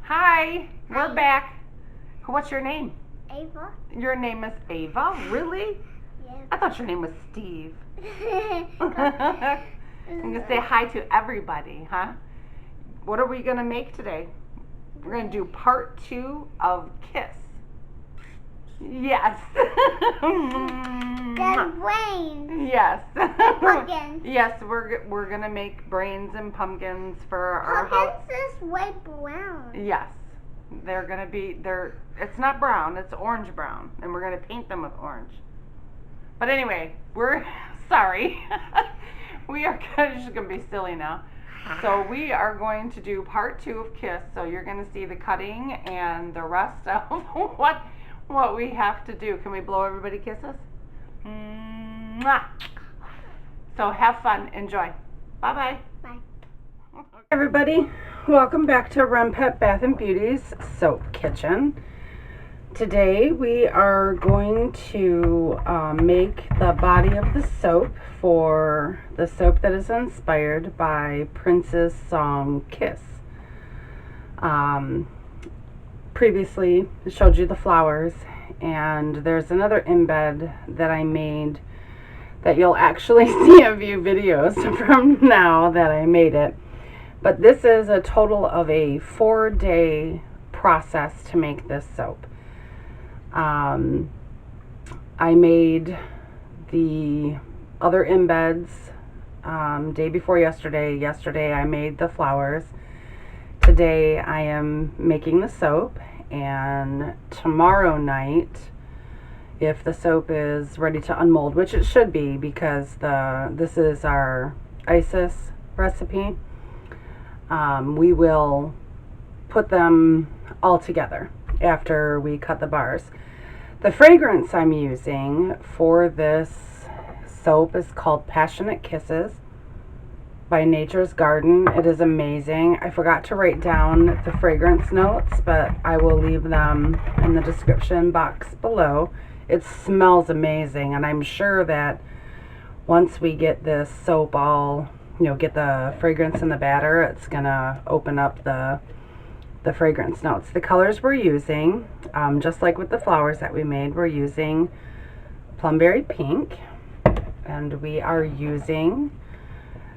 Hi, we're back. What's your name? Ava? Your name is Ava? Really? Yes. I thought your name was Steve. I'm going to say hi to everybody, huh? What are we going to make today? We're going to do part 2 of Kiss. Yes. The brains. Yes. Pumpkins. Yes, we're going to make brains and pumpkins for our house. Pumpkins is white brown. Yes. They're going to be, it's not brown, it's orange brown. And we're going to paint them with orange. But anyway, we're, sorry. We are just going to be silly now. So we are going to do part 2 of Kiss. So you're going to see the cutting and the rest of what we have to do. Can we blow everybody kisses? Mwah. So have fun. Enjoy. Bye-bye. Bye. Everybody, welcome back to Renpet Bath Beauty's Soap Kitchen. Today we are going to make the body of the soap for the soap that is inspired by Prince's song Kiss. Previously I showed you the flowers, and there's another embed that I made that you'll actually see a few videos from now that I made it. But this is a total of a 4-day process to make this soap. I made the other embeds day before yesterday. Yesterday I made the flowers. Today I am making the soap, and tomorrow night, if the soap is ready to unmold, which it should be because this is our Isis recipe, we will put them all together after we cut the bars. The fragrance I'm using for this soap is called Passionate Kisses by Nature's Garden. It is amazing. I forgot to write down the fragrance notes, but I will leave them in the description box below. It smells amazing, and I'm sure that once we get this soap all, get the fragrance in the batter, it's gonna open up the fragrance notes. The colors we're using, just like with the flowers that we made, we're using Plumberry Pink, and we are using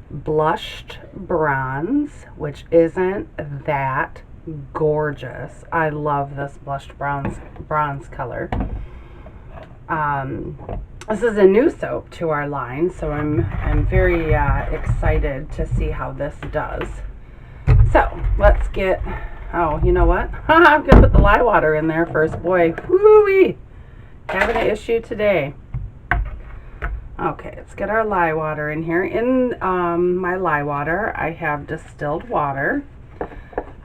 Blushed Bronze, which isn't that gorgeous. I love this blushed bronze color. This is a new soap to our line, so I'm very excited to see how this does. So let's get, oh, you know what? I'm gonna put the lye water in there first. Boy, whoo-wee, having an issue today. Okay, let's get our lye water in here. In my lye water, I have distilled water,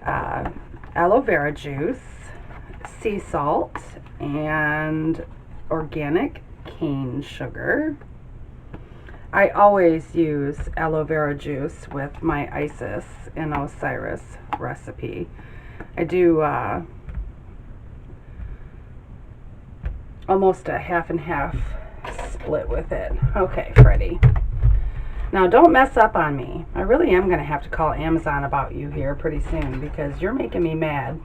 aloe vera juice, sea salt, and organic cane sugar. I always use aloe vera juice with my Isis and Osiris recipe. I do almost a half and half split with it. Okay, Freddie. Now don't mess up on me. I really am going to have to call Amazon about you here pretty soon because you're making me mad.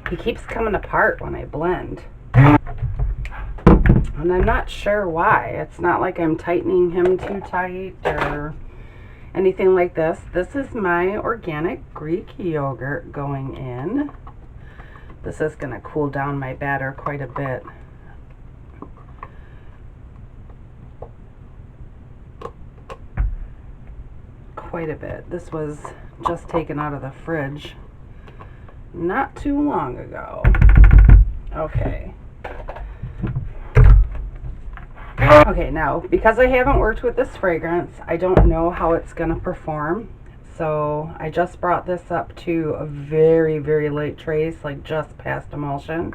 He keeps coming apart when I blend. And I'm not sure why. It's not like I'm tightening him too tight or anything like this. This is my organic Greek yogurt going in. This is going to cool down my batter quite a bit. Quite a bit. This was just taken out of the fridge not too long ago. Okay. Okay, now, because I haven't worked with this fragrance, I don't know how it's going to perform. So I just brought this up to a very, very light trace, like just past emulsion.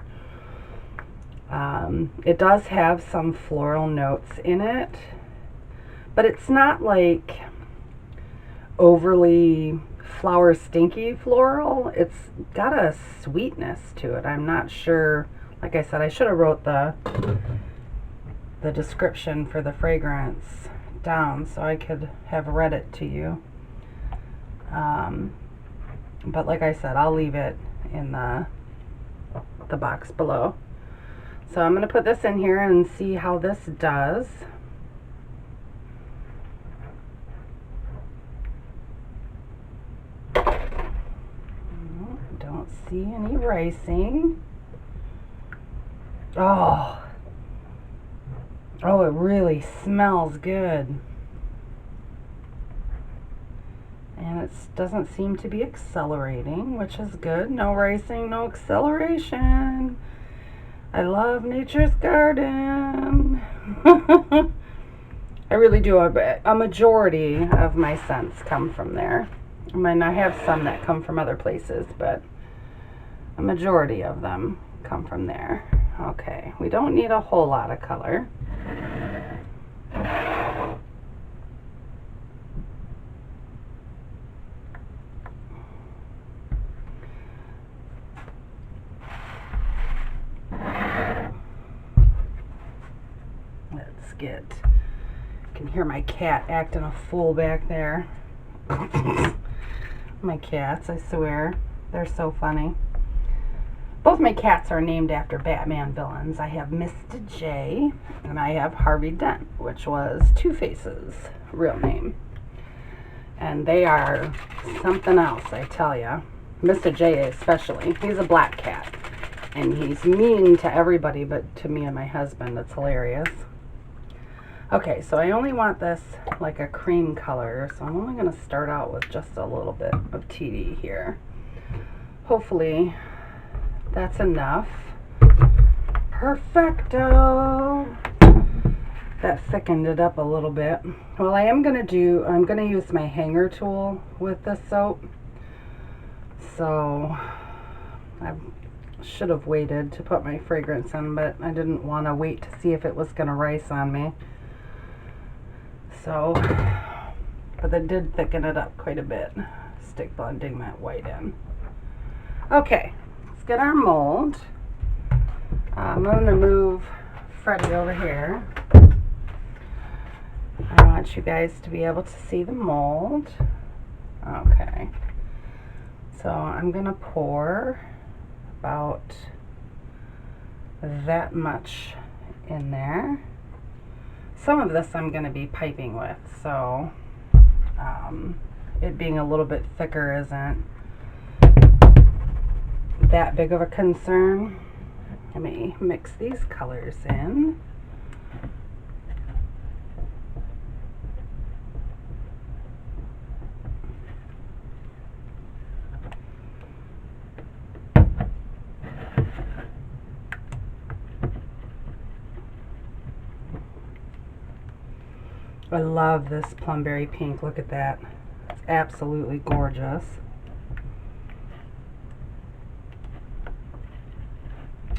It does have some floral notes in it, but it's not like overly flower stinky floral. It's got a sweetness to it. I'm not sure. Like I said, I should have wrote the description for the fragrance down so I could have read it to you. But like I said, I'll leave it in the box below. So I'm going to put this in here and see how this does. Don't see any racing. Oh, it really smells good. And it doesn't seem to be accelerating, which is good. No racing, no acceleration. I love nature's garden. I really do. A majority of my scents come from there. I mean, I have some that come from other places, but a majority of them come from there. Okay, we don't need a whole lot of color. Let's get, I can hear my cat acting a fool back there. My cats, I swear, they're so funny. Both my cats are named after Batman villains. I have Mr. J and I have Harvey Dent, which was Two-Face's real name. And they are something else, I tell ya. Mr. J especially. He's a black cat. And he's mean to everybody but to me and my husband. It's hilarious. Okay, so I only want this like a cream color, so I'm only going to start out with just a little bit of TD here. Hopefully that's enough. Perfecto. That thickened it up a little bit. Well, I'm going to use my hanger tool with this soap. So I should have waited to put my fragrance in, but I didn't want to wait to see if it was going to rice on me. So, but that did thicken it up quite a bit. Stick blending that white in. Okay, let's get our mold. I'm going to move Freddie over here. I want you guys to be able to see the mold. Okay, so I'm going to pour about that much in there. Some of this I'm going to be piping with, so it being a little bit thicker isn't that big of a concern. Let me mix these colors in. I love this plumberry pink. Look at that. It's absolutely gorgeous.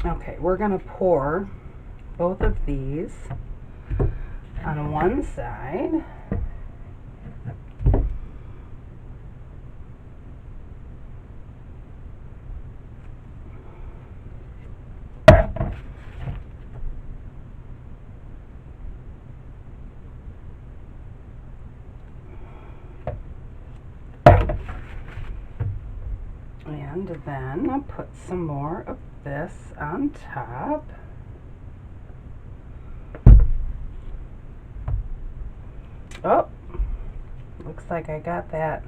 Okay, we're going to pour both of these on one side. And then I'll put some more of this on top. Oh, looks like I got that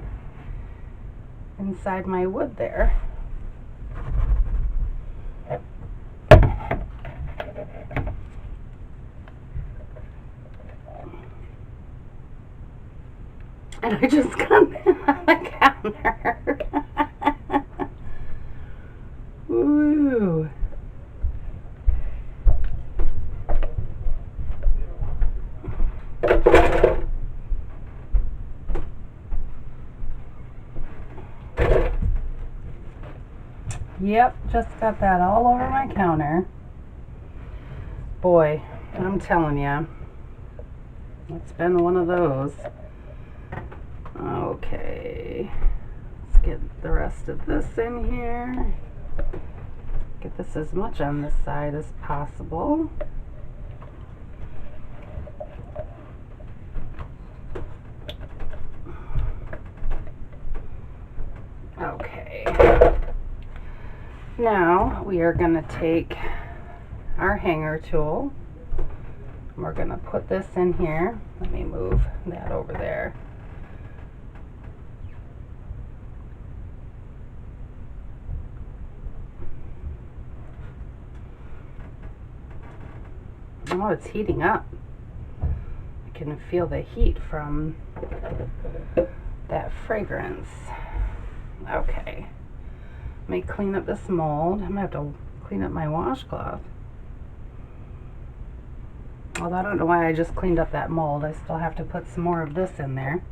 inside my wood there. And I just got that on the counter. Ooh. Yep, just got that all over my counter. Boy, I'm telling you, it's been one of those. Okay, let's get the rest of this in here. Get this as much on this side as possible. Okay. Now we are going to take our hanger tool. We're going to put this in here. Let me move that over there. Oh, it's heating up. I can feel the heat from that fragrance. Okay. Let me clean up this mold. I'm going to have to clean up my washcloth. Although I don't know why I just cleaned up that mold. I still have to put some more of this in there.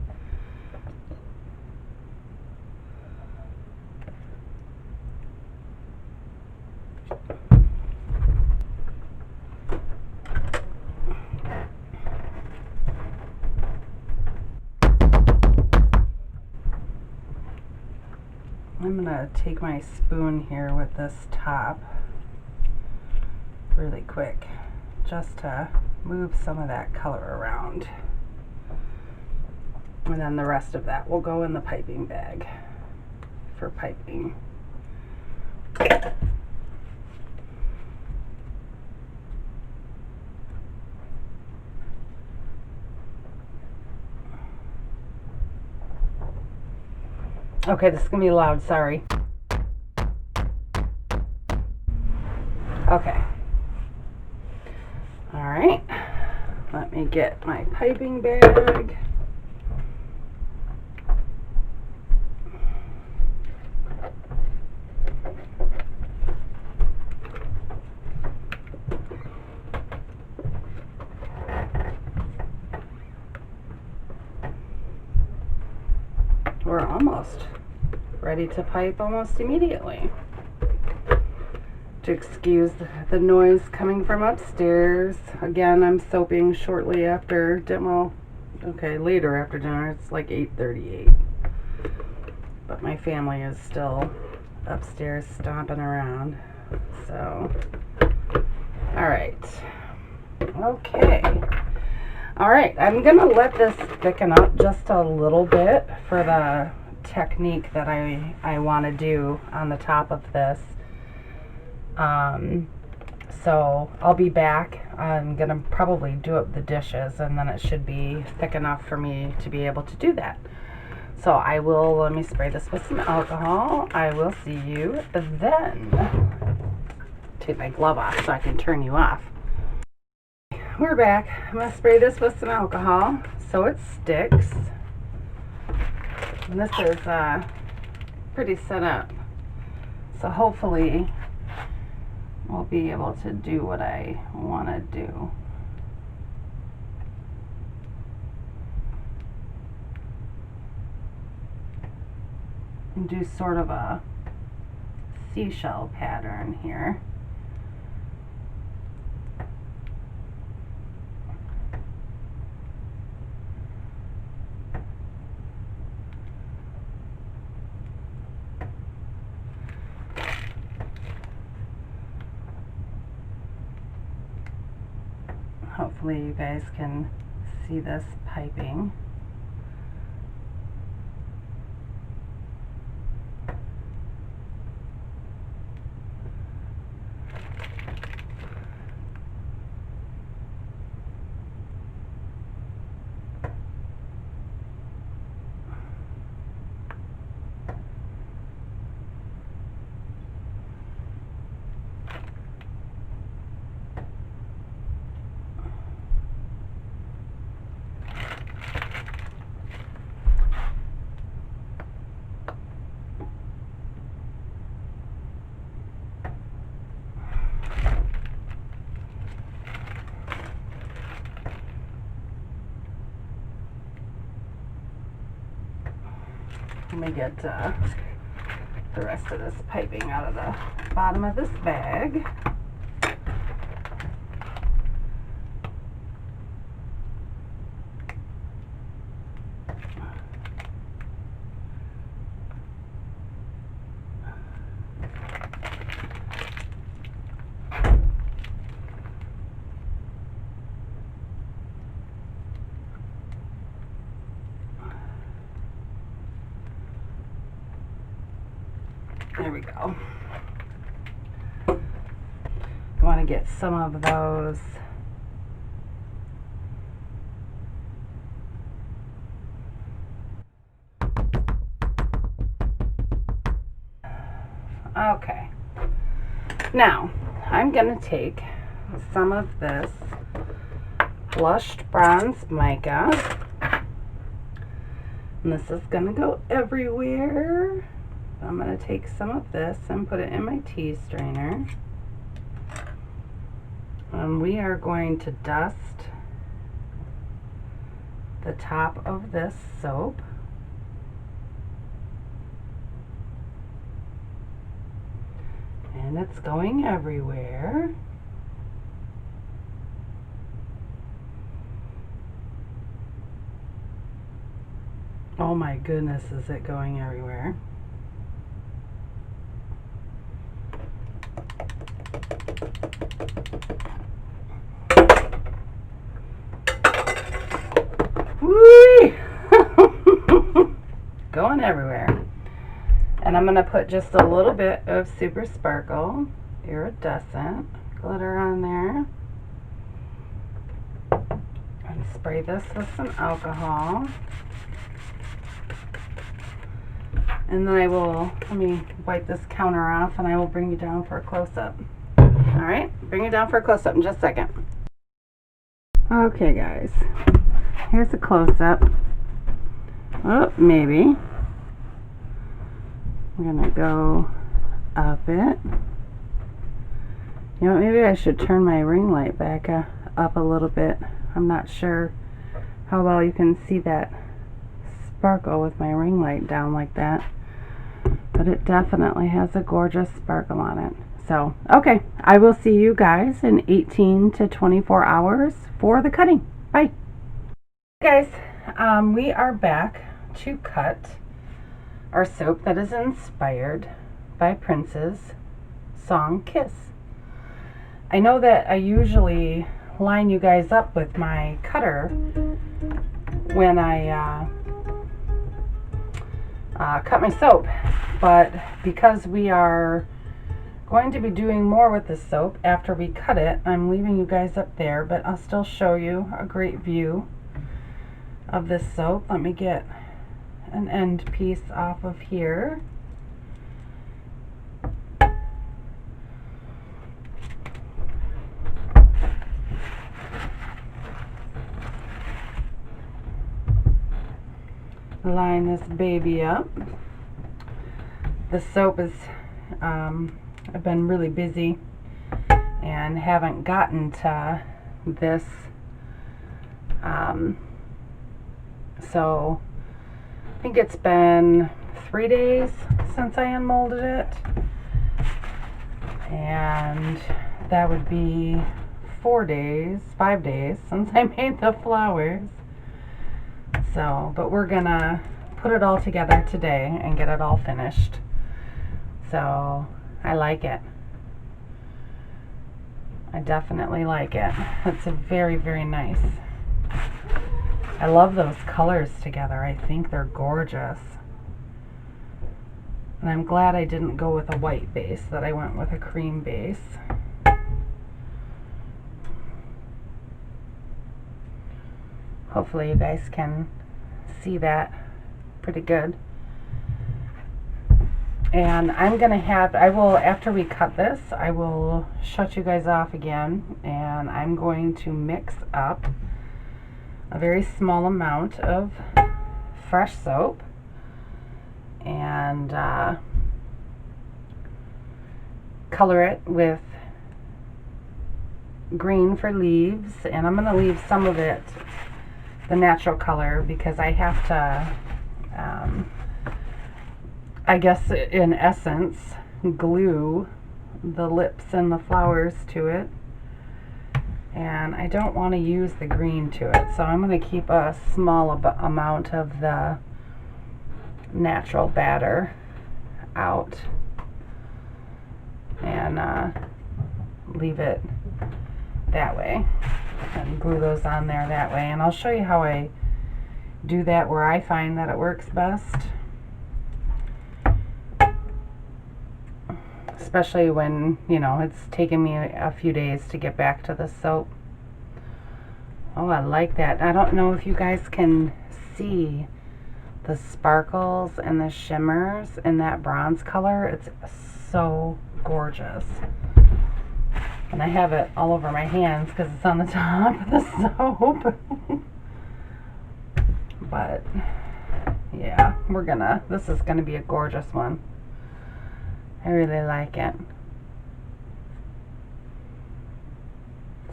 I'm going to take my spoon here with this top really quick just to move some of that color around. And then the rest of that will go in the piping bag for piping. Okay, this is going to be loud, sorry. Okay. Alright. Let me get my piping bag. We're almost ready to pipe almost immediately. To excuse the noise coming from upstairs. Again, I'm soaping shortly after dinner. Okay, later after dinner. It's like 8:38. But my family is still upstairs stomping around. So, alright. Okay. Alright, I'm going to let this thicken up just a little bit for the technique that I want to do on the top of this. So I'll be back. I'm going to probably do up the dishes and then it should be thick enough for me to be able to do that. So I will, let me spray this with some alcohol. I will see you then. Take my glove off so I can turn you off. We're back. I'm going to spray this with some alcohol so it sticks. And this is pretty set up. So hopefully we'll be able to do what I want to do. And do sort of a seashell pattern here. Hopefully you guys can see this piping. Let me get the rest of this piping out of the bottom of this bag. There we go. I want to get some of those okay. Now, I'm going to take some of this blushed bronze mica, and this is going to go everywhere. I'm going to take some of this and put it in my tea strainer, and we are going to dust the top of this soap. And it's going everywhere. Oh my goodness, is it going everywhere? Whee! Going everywhere. And I'm going to put just a little bit of Super Sparkle Iridescent glitter on there. And spray this with some alcohol. And then I will, let me wipe this counter off and I will bring you down for a close-up. Alright, bring you down for a close-up in just a second. Okay guys, here's a close-up. Oh, maybe. I'm gonna go up it. You know, maybe I should turn my ring light back up a little bit. I'm not sure how well you can see that sparkle with my ring light down like that, but it definitely has a gorgeous sparkle on it. So, okay, I will see you guys in 18 to 24 hours for the cutting. Bye. Guys, we are back to cut our soap that is inspired by Prince's song Kiss. I know that I usually line you guys up with my cutter when I cut my soap, but because we are going to be doing more with this soap after we cut it, I'm leaving you guys up there, but I'll still show you a great view of this soap. Let me get an end piece off of here. Line this baby up. The soap is, I've been really busy and haven't gotten to this, so I think it's been 3 days since I unmolded it, and that would be 5 days since I made the flowers. So, but we're gonna put it all together today and get it all finished. So, I like it. I definitely like it. It's very, very nice. I love those colors together. I think they're gorgeous. And I'm glad I didn't go with a white base, that I went with a cream base. Hopefully you guys can see that pretty good. And I'm gonna have, after we cut this, I will shut you guys off again, and I'm going to mix up a very small amount of fresh soap and color it with green for leaves, and I'm going to leave some of it the natural color because I have to, I guess in essence, glue the lips and the flowers to it. And I don't want to use the green to it, so I'm going to keep a small amount of the natural batter out and leave it that way and glue those on there that way. And I'll show you how I do that where I find that it works best. especially when, you know, it's taken me a few days to get back to the soap. Oh, I like that. I don't know if you guys can see the sparkles and the shimmers in that bronze color. It's so gorgeous. And I have it all over my hands because it's on the top of the soap. But yeah, this is gonna be a gorgeous one. I really like it.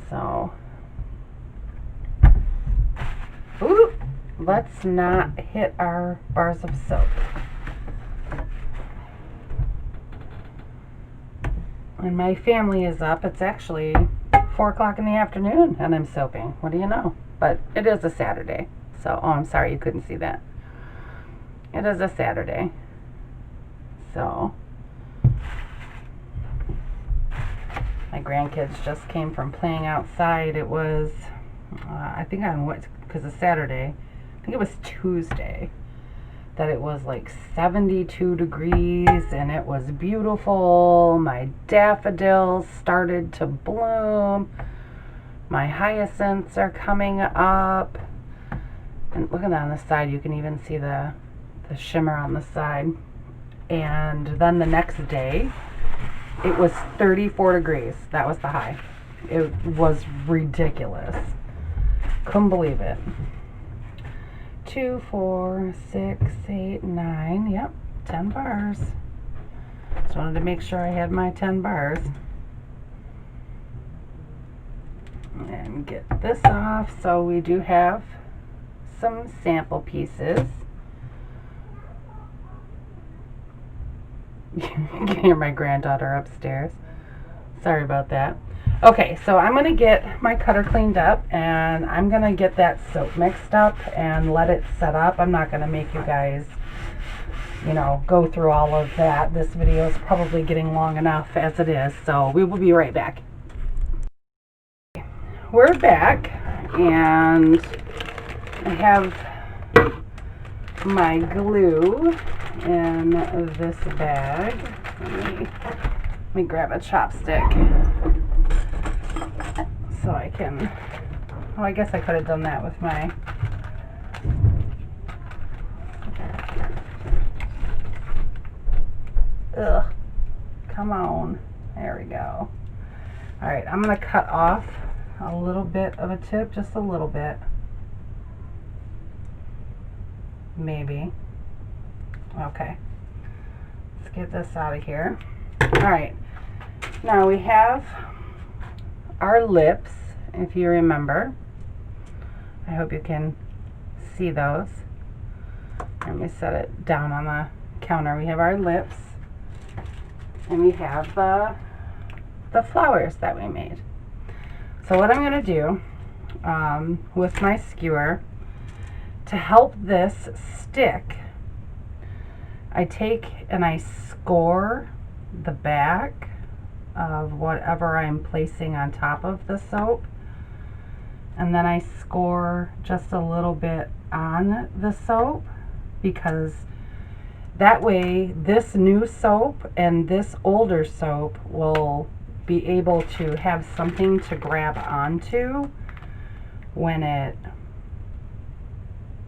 So, ooh, let's not hit our bars of soap. And my family is up. It's actually 4 o'clock in the afternoon and I'm soaping. What do you know? But it is a Saturday. So, oh, I'm sorry you couldn't see that. It is a Saturday. So, my grandkids just came from playing outside. It was, I think on what, because it's Saturday, I think it was Tuesday, that it was like 72 degrees and it was beautiful. My daffodils started to bloom. My hyacinths are coming up. And look at that on the side. You can even see the shimmer on the side. And then the next day, it was 34 degrees. That was the high. It was ridiculous. Couldn't believe it. 2, 4, 6, 8, 9. Yep, 10 bars. Just wanted to make sure I had my 10 bars. And get this off. So we do have some sample pieces. You can hear my granddaughter upstairs. Sorry about that. Okay, so I'm going to get my cutter cleaned up and I'm going to get that soap mixed up and let it set up. I'm not going to make you guys, you know, go through all of that. This video is probably getting long enough as it is, so we will be right back. We're back and I have my glue in this bag. Let me grab a chopstick so I can, oh, I guess I could have done that with my, ugh, come on, there we go. All right, I'm gonna cut off a little bit of a tip, just a little bit, maybe. Okay, let's get this out of here. All right, now we have our lips, if you remember. I hope you can see those. Let me set it down on the counter. We have our lips and we have the flowers that we made. So what I'm going to do with my skewer, to help this stick, I take and I score the back of whatever I'm placing on top of the soap, and then I score just a little bit on the soap, because that way this new soap and this older soap will be able to have something to grab onto when it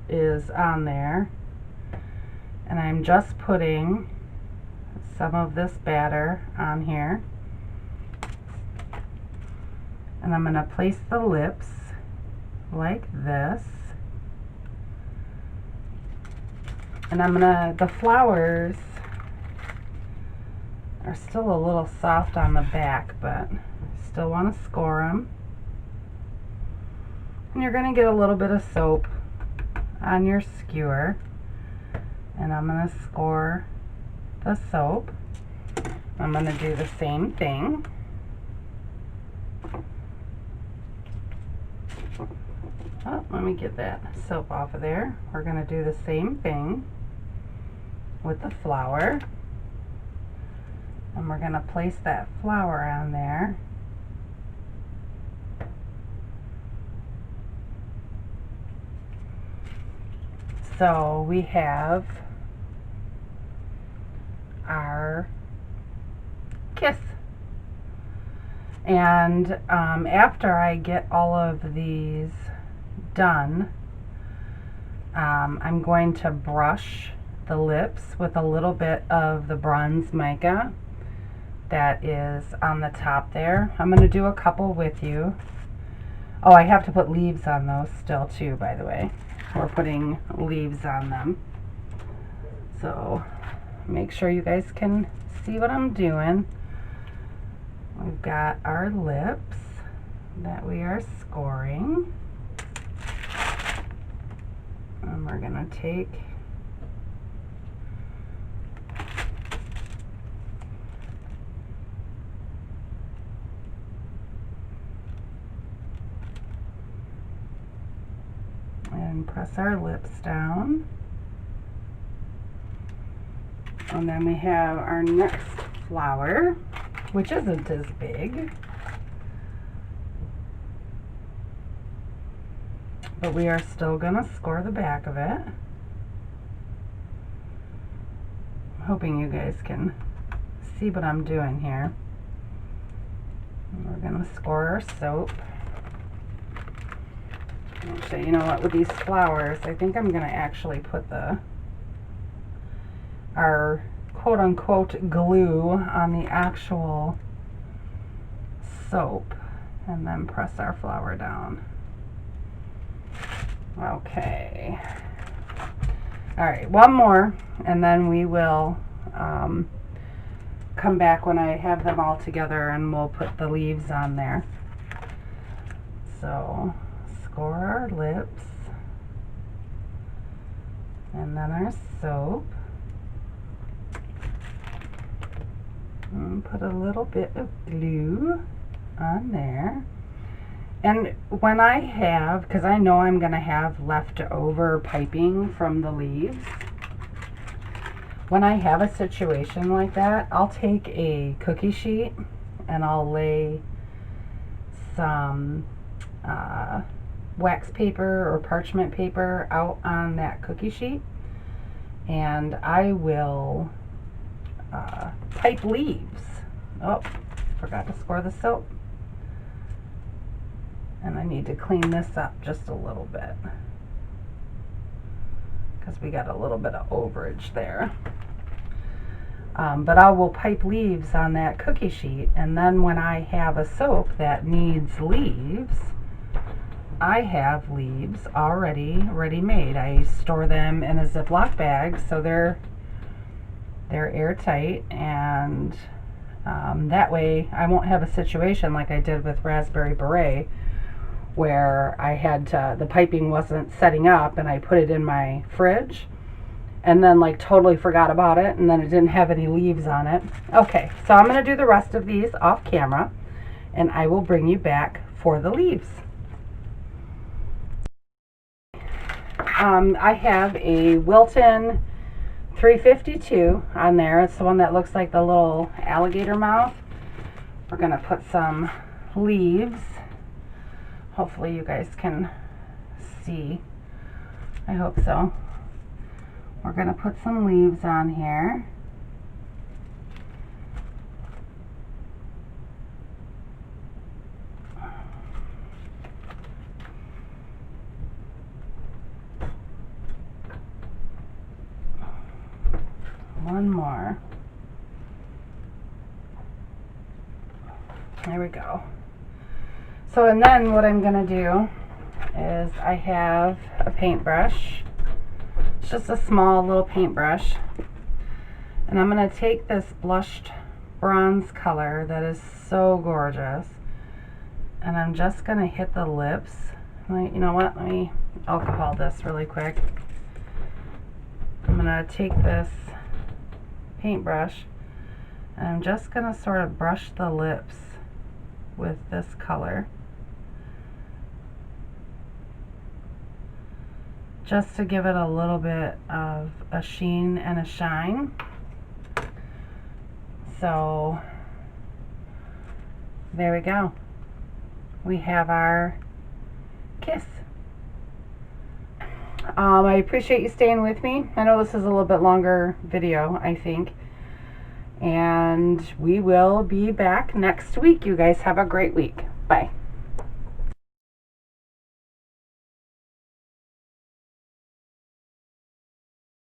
is on there. And I'm just putting some of this batter on here. And I'm going to place the lips like this. And I'm going to, the flowers are still a little soft on the back, but still want to score them. And you're going to get a little bit of soap on your skewer. And I'm going to score the soap. I'm going to do the same thing. Oh, let me get that soap off of there. We're going to do the same thing with the flower. And we're going to place that flower on there. So we have our Kiss. And after I get all of these done, I'm going to brush the lips with a little bit of the bronze mica that is on the top there. I'm going to do a couple with you. Oh, I have to put leaves on those still too, by the way. We're putting leaves on them. So make sure you guys can see what I'm doing. We've got our lips that we are scoring. And we're going to take and press our lips down. And then we have our next flower, which isn't as big, but we are still going to score the back of it. I'm hoping you guys can see what I'm doing here. And we're going to score our soap. Actually, you know what, with these flowers, I think I'm going to actually put our quote-unquote glue on the actual soap and then press our flower down. Okay. Alright, one more and then we will come back when I have them all together and we'll put the leaves on there. So, score our lips and then our soap. And put a little bit of glue on there. And when I have, because I know I'm going to have leftover piping from the leaves, when I have a situation like that, I'll take a cookie sheet and I'll lay some wax paper or parchment paper out on that cookie sheet, and I will pipe leaves. Oh, forgot to score the soap. And I need to clean this up just a little bit because we got a little bit of overage there. But I will pipe leaves on that cookie sheet, and then when I have a soap that needs leaves, I have leaves already ready-made. I store them in a Ziploc bag so they're airtight, and that way I won't have a situation like I did with Raspberry Beret where I had to, the piping wasn't setting up and I put it in my fridge and then like totally forgot about it, and then it didn't have any leaves on it. Okay, so I'm going to do the rest of these off camera and I will bring you back for the leaves. I have a Wilton 352 on there. It's the one that looks like the little alligator mouth. We're going to put some leaves. Hopefully you guys can see. I hope so. We're going to put some leaves on here. One more. There we go. So, and then what I'm going to do is I have a paintbrush. It's just a small little paintbrush. And I'm going to take this blushed bronze color that is so gorgeous. And I'm just going to hit the lips. You know what? Let me alcohol this really quick. I'm going to take this paintbrush and I'm just going to sort of brush the lips with this color, just to give it a little bit of a sheen and a shine. So there we go. We have our kiss. I appreciate you staying with me. I know this is a little bit longer video, I think. And we will be back next week. You guys have a great week. Bye.